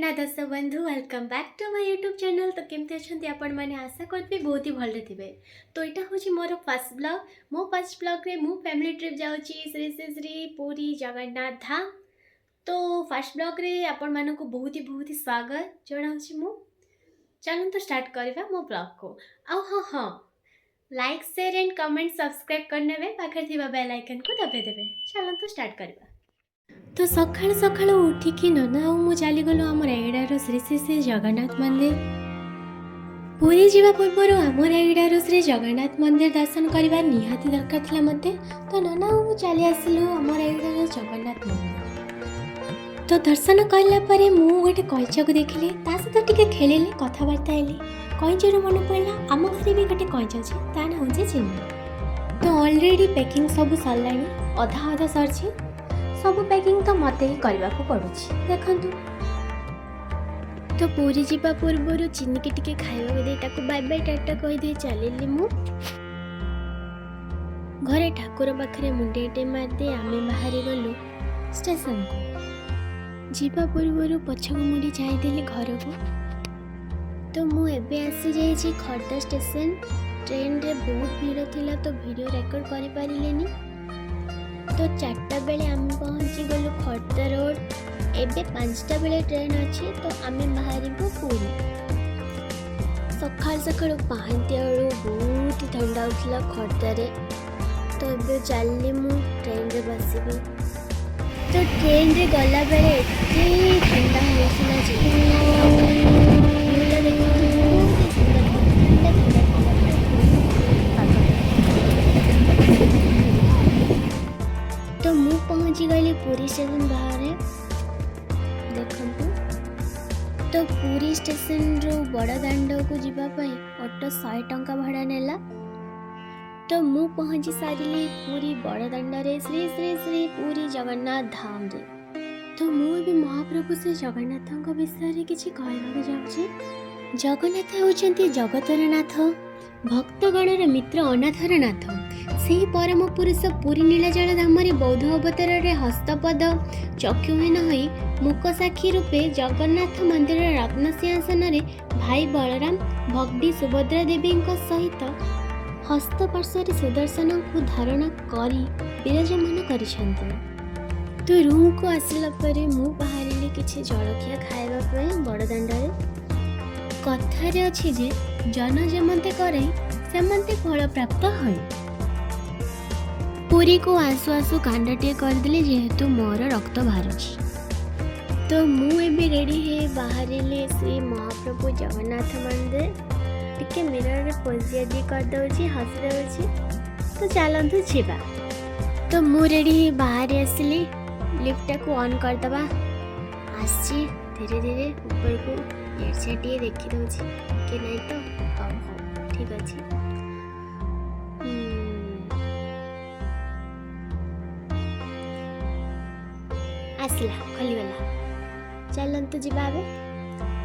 जगन्नाथ दस बंधु welcome back to my YouTube channel. तो केमती अच्छा आपण मैंने आशा करी बहुत ही भले थे। तो यहाँ हूँ मोर फर्स्ट ब्लॉग। मो फर्स्ट ब्लॉग रे मु फैमिली ट्रिप जाऊँ श्री श्री श्री पूरी जगन्नाथ धाम। तो फर्स्ट ब्लॉग रे आपण मानक बहुत ही स्वागत जनाऊँ मु। चलो तो स्टार्ट करवा मो ब्लॉग को। हाँ हाँ like share and comment subscribe करने में पाखे थी बेल आइकन को दबे देवे। चलो तो स्टार्ट करवा। तो सकाळ सकाळ उठिकी नना और मु चलीगलु आम रायगड़ार श्री श्री श्री जगन्नाथ मंदिर। पुरी जीवा पूर्वर आम रायगड़ार श्री जगन्नाथ मंदिर दर्शन करवा निहाती दरकार थिला मते। तो नना और मु चली आसिलु आम रायगड़ार जगन्नाथ मंदिर। तो दर्शन करला परे मु गोटे कईचा को देखिली, ता सहित टिके खेलिली, कथबार्ता हेली। कईचार मन पड़ला आम घरे भी गोटे कईचा अछि, ता ना होचे चिन्नी। तो ऑलरेडी पैकिंग सब सरलानी, अधा अधा सरछि। सब पैकिंग तो मत ही करने को पड़ुछि देखंतु। तो पूरी जीवा पूर्व चिन्नी की टिके खाइबा दे ताको बाय बाय टाटा कहि दे चलिली मु घरे ठाकुर पाखरे मुंडेटे मार दे आमे बाहरी गलु स्टेशन को। जीवा पूर्व पछक मुड़ी जाई देली घर को। तो मु एबे आसी जाई छी खर्दा स्टेशन। ट्रेन रे बहुत भीड़ थिला तो वीडियो रिकॉर्ड करि पारिलेनी। तो 4टा बेले आम पहुँची गलु खर्दा रोड। एबे 5टा बेले ट्रेन अच्छी तो आम बाहर पूरी। सकाल सकाल पाहांती बहुत ठंडा होता खर्दारे। तो एबे चलली मु ट्रेन रे बसबी। तो ट्रेन रे गला बेले एते ठंडा होता तो मु पहुँची गली पुरी स्टेशन बाहर देखंतु। तो पुरी स्टेशन रो बड़ा दांड को जीवा पाई ऑटो 100 टंका भाड़ा नेला। तो मु पहुँची सारिली पुरी बड़ा दांड रे श्री श्री श्री पूरी जगन्नाथ धाम रे। तो मु भी महाप्रभु श्री जगन्नाथ विषय रे किछि कहबाक जाउछि। जगन्नाथ होउछन्ति जगतर नाथ, भक्तगणर मित्र अनाथर नाथ। से परम पुरुष पुरी नीलाचल धाम बौद्ध अवतार रे हस्तपद चक्षुहीन होई मुक साक्षी रूपे जगन्नाथ मंदिर रत्न सिंहासन रे भाई बलराम भक्ति सुभद्रा देवी सहित हस्तपार्श्वर सुदर्शन को धारण करी विराजमान करिसेंति। तो रूम को आसिला परे मु बाहरिले किछि जलखिया खाइबा पय बड़दांड रे। कथारे अछि जे जन जेमते करे सेमते फल प्राप्त होय। पुरी को आसु आसु कांडाटे करदेले जेहेतु मोर रक्त बाहरुछि। तो मु एबे रेडी है बाहरिले श्री महाप्रभु जगन्नाथ मंदिर। टिके मिरर रे पोजियादी कर दउछि, हंस दउछि। तो चलंतु छिबा। तो मु रेडी है बाहर आसिली। लिफ्ट को ऑन कर दबा। आछि धीरे धीरे ऊपर को एड साइड ये देखि दउछि के नै। तो हो ठीक अछि। आसला खोलीगला। चलंतु जीवा।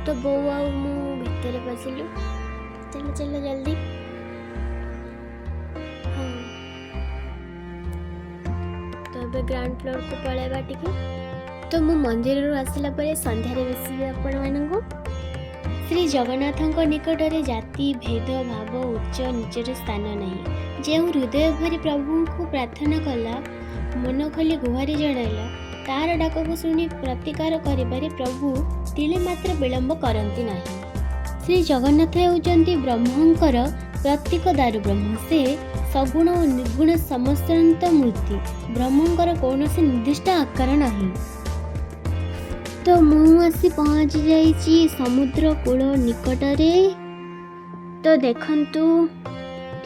तो बो आउ मु भितर पसिलु। चलो चलो जल्दी। हाँ तो अब ग्राउंड फ्लोर को पळेबा टिके। तो मु मंदिर रो आसला परे संध्या रे बसी आपण माननको श्री जगन्नाथଙ୍କ निकटरे जाति भेद भाव उच्च नीचर स्थान नहीं। जे हृदय भरी प्रभु को प्रार्थना कला, मन खोली गुहारी जणाइला, तार डाक को शुणी प्रतिकार करिबारे प्रभु तिले मात्र विलंब करती नहीं। श्री जगन्नाथ होउचंती ब्रह्मंकर प्रतीक दारु ब्रह्म। से सगुण और निर्गुण समस्त मूर्ति। ब्रह्मंकर कौनसी निर्दिष्ट आकार नहीं। तो मु आसी पहुँची जाइछि समुद्र कूल निकटरे। तो देखंतु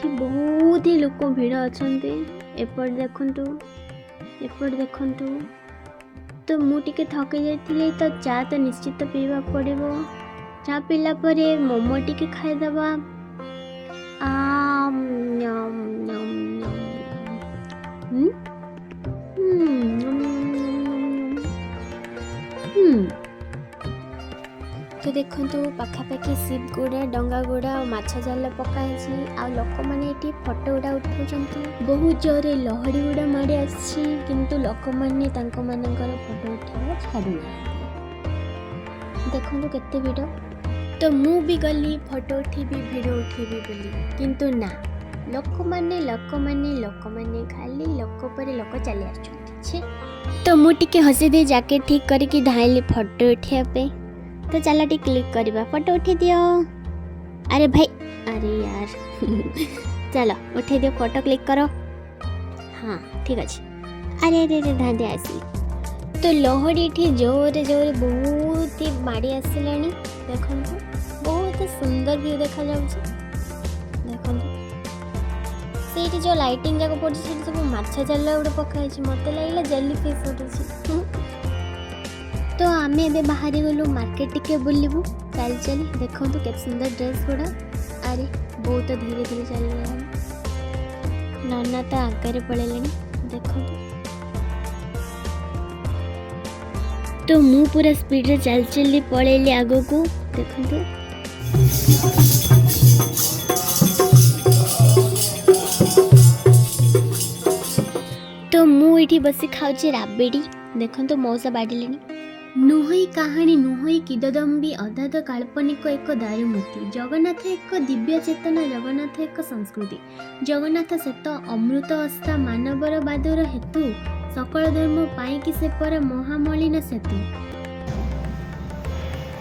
कि बहुत ही लोक भीड़ अछंती। एपट देखंतु, एपट देखंतु। तो मु टिके थकी जाइथिले। तो चा तो निश्चित पीवा पड़िबो। चा पीला परे मोमो टिके खाइदबा। तो देखंतु पाखापाखि शिप गुड़ा डंगा गुड़ा और माछ जाल पकाई आ लोक मैंने ये फोटो गुड़ा उठाउछंती। बहुत जोरे लहड़ी गुड़ा माड़ी आछि किंतु लोक मैंने फोटो उठाइबा छाड़ू ना। देखो केते भिड़। तो मु भी गली फोटो उठेबी भिड उठेबी बोली, किंतु ना, लोक माने खाली लोक पर लोक चली आछे। तो मु टिके हसी दे जैकेट ठीक करके धाइली फोटो उठिया पे। तो चलो टी क्लिक करवा, फोटो उठे दियो। अरे भाई, अरे यार चलो उठे दियो, फोटो क्लिक करो। हाँ ठीक अच्छे। अरे अरे अरे धादे आसली। तो लहड़ी ठी जोरे जोरे बहुत ही माड़ी आसिलानी। देखो बहुत सुंदर व्यू देखा जाउछि। देखो सेठी जो लाइटिंग जाक पड़ी से सब माछ जाल गुड़े पकाई, मत लगला जेली फिश उठी। तो आम ए बाहरी गलु मार्केट टिके बुलू चल चली। देखो के सुंदर ड्रेस गुड़ा। अरे बहुत धीरे धीरे चल रहा। नाना तो आगे पड़े। देखो तो मु पूरा स्पीड रे चल चली पड़ेली आगो को। देखो तो मु इठी बसी खाऊची राबेड़ी। देखो तो मौसा बाड़िले। नुहई कहानी नुहई किददम्बी अधाध काल्पनिक एक दारुमूर्ति। जगन्नाथ एक दिव्य चेतना, जगन्नाथ एक संस्कृति। जगन्नाथ सेत अमृत अस्था मानवर बादर हेतु सकल धर्म पाई कि से पर महामलिन सेतु।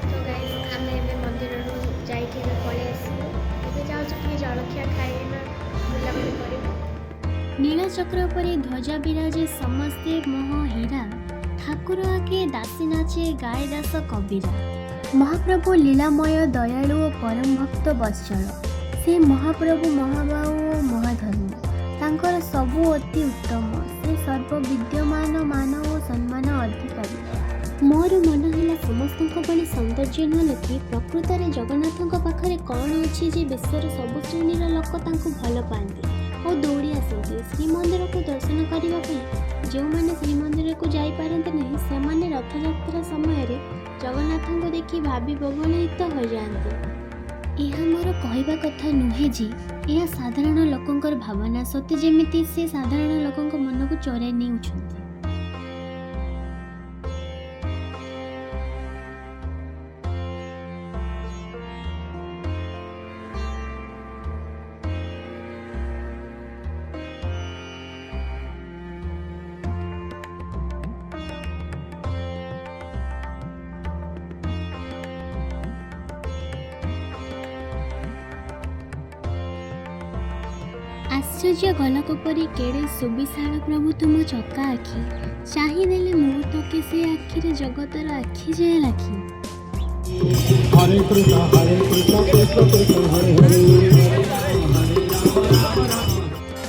तो गाइस आमे एबे मंदिर रो जाई के पळे आसी। एबे जाउ कि जलखिया खाइना बुला बुली करिबो। नील चक्र परे ध्वजा विराजे समस्ते मोह हीरा। ठाकुर आके दासी नाचे गाए दास कबीरा। महाप्रभु लीलामय दयालु और परम भक्त वत्सल। से महाप्रभु महाबाहु महाधर्म। तांकर सबु अति उत्तम। से सर्वविद्यमान मान और सम्मान अधिकारी। मोर मन है समस्त भली सौंदर्य न लखी प्रकृत में जगन्नाथ पाखे कौन अच्छी जे विश्वर सबु श्रेणीर लोक भल पाती और दौड़ी आसती श्रीमंदिर को दर्शन करने। जो मैंने श्रीमंदिर को जापारती नहीं से रथयात्रा समय जगन्नाथ को देखि भावी प्रबलित हो जाते। यह मोर कहवा कथा नुहे जी, यह साधारण लोकंकर भावना सत्य जेमिति से साधारण लोकंक मन को चोराई नेउछंती। आश्चर्य गलक परी केड़े सुविशाल प्रभु तुम चका आखि। चाहिदेले मुहूर्तके से आखिरे जगतर आखि जे लाखि। हरे कृष्ण कृष्ण कृष्ण हरे हरे।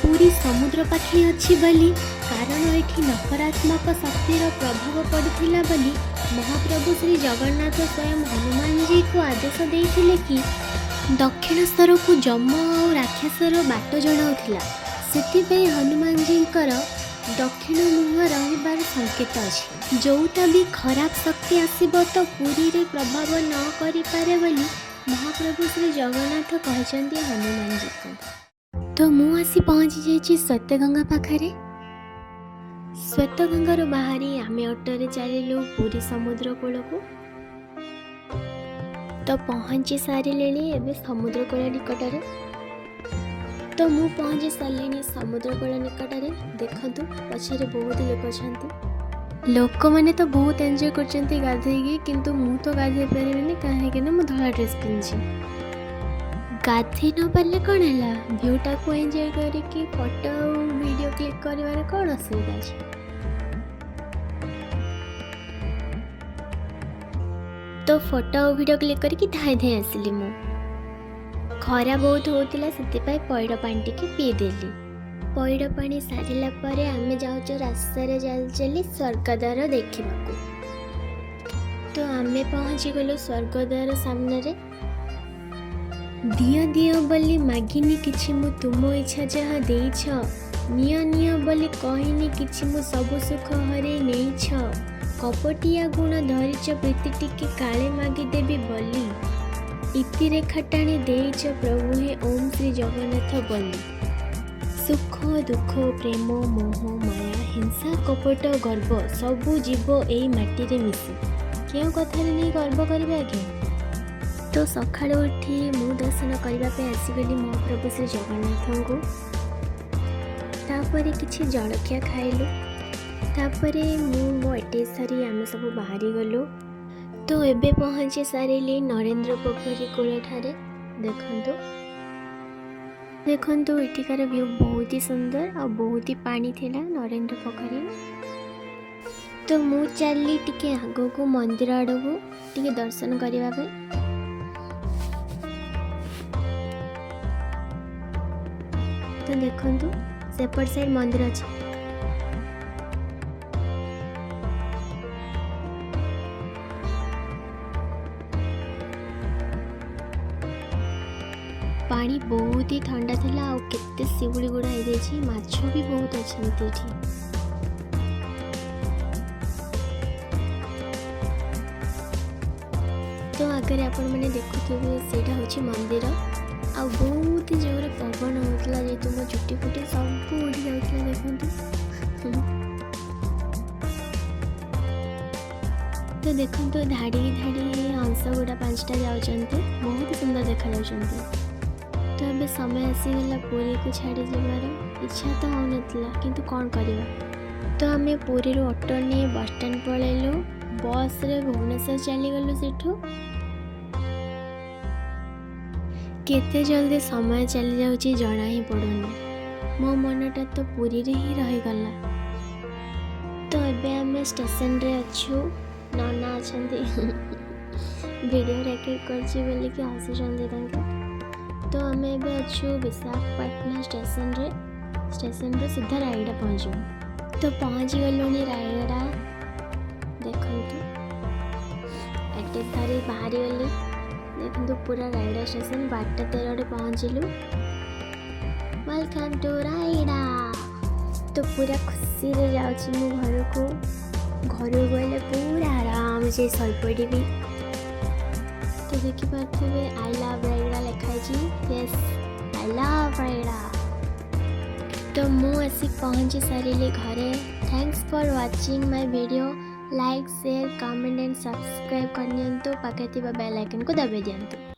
पूरी समुद्र पाखे अच्छी बोली कारण एठी नकारात्मक शक्तिर प्रभाव पड़िथिला बोली महाप्रभु श्री जगन्नाथ स्वयं हनुमान जी को आदेश देइथिले कि दक्षिण स्तर को जम और राक्षसर बाट जनाउथिला। सेथिपई हनुमान जींकर दक्षिण मुह रहिबार संकेत अछि। जोटा भी खराब शक्ति आसीब तो पूरी रे प्रभाव न करि पारे बोली महाप्रभु श्री जगन्नाथ कहचंती हनुमान जी को। तो मु आसी पहुंची जाइछि श्वेतगंगा पाखरे। श्वेतगंगार बाहरी आमे ऑटोरे चलिलु पूरी समुद्र कूल को। तो पहुँची सारे एवं समुद्र कूल निकटरे। तो मु पहुँची सारे समुद्र कूल निकटरे। देखु पछरे बहुत लोक अच्छा। लोक मैंने तो बहुत एंजॉय करछंती गाधेगी, किंतु मु तो गाधे पारिबिनी काहेकि ना मु धला ड्रेस पिन्छि। गाधे न पारे कौन है, भ्यूटा को एंजॉय करके फोटो वीडियो क्लिक करिवारे कौन असुविधा अछि। तो फोटो और वीडियो क्लिक करके धाई धाई आसिली। मु खरा बहुत होतिला सेतिपाई पैड पानी टिके पी देली। पैड पानी सारिला परे आमे जाउचो रास्ता रे चल चली स्वर्गद्वार देखिबाकू। तो आमे पहुंची गलो स्वर्गद्वार सामने रे। दियो दियो बोली मागिनी किछि मु तुम इच्छा जहा देइछ। नियो नियो बोली कहिनी किछि मु सब सुख हरे नेइछ। कपटिया गुण धरिच प्रीति टिके काले मागी देवी बोली। इति रेखा टाणी देइछ प्रभु हे ओम श्री जगन्नाथ बोली। सुख दुख प्रेम मोह माया हिंसा कपट गर्व सबु जीव एई माटी रे मिसी, क्यों कथार नहीं गर्व करवा कि तो सकाळु उठी मु दर्शन करने आसीगली महाप्रभु श्री जगन्नाथ को तापर किछि जलखिया खाइलु तापर मो एटे सारी आम सब बाहरी गलु तो एबे पहुँची सारे नरेंद्र पोखरी कूल ठारे देखंतु एठिकार व्यू बहुत ही सुंदर और बहुत ही पानी थिला नरेंद्र पोखरी। तो मु चली टिके आगो को मंदिर आड़ को टिके दर्शन करने पे तो देखंतु सेपट साइड मंदिर अच्छे पानी बहुत ही ठंडा थिला और केते शिवुली गुड़ा हो माछ भी बहुत अच्छे। तो आगे आपण मैंने देखुवे सेटा होची मंदिर आ बहुत जोर पवन होता जेतु मो चुट्टी फुटी सब उड़ी जाता देखु तो देखो धाड़ी धाड़ी हंस गुड़ा 5टा जाउछन्ते बहुत सुंदर देखा जाउछन्ते। तो अबे समय आसीगला पुरी को छाड़ी जबार इच्छा तो होनथिला किंतु कौन करवा तो आम पुरी ऑटो नहीं बस स्टैंड पलैलु बस रे भुवनेश्वर चली गलु सेठू केते जल्दी समय चली जाउची जना ही पड़ुनी मो मनटा तो पुरी रे ही रही गला। तो एबे आम स्टेशन रे अच्छू नना अछंती वीडियो रेकॉर्ड करची बोली कि हसुचंती तांके। तो आम एबे अच्छू विशाखापट्टनम स्टेशन रे सीधा रायगड़ा पहुँचू तो पहुँची गलुनी रायगड़ा देखंतु एटे थारी बाहरी गली देखंतु पूरा रायगड़ा स्टेशन 12:13 पहुँचलु वेलकम टू रायगड़ा। तो पूरा खुशी रे जाउची मु घर को गले पूरा आराम से सलपड़ी भी तो देखी पारे आई लव रायगड़ा लिखाई यस आई लव रायगड़ा। तो मु आसी पहुँची सारे घरे। Thanks for watching my video like share comment and subscribe करनी पाखे बेल आइकन को दबाई दिंतु।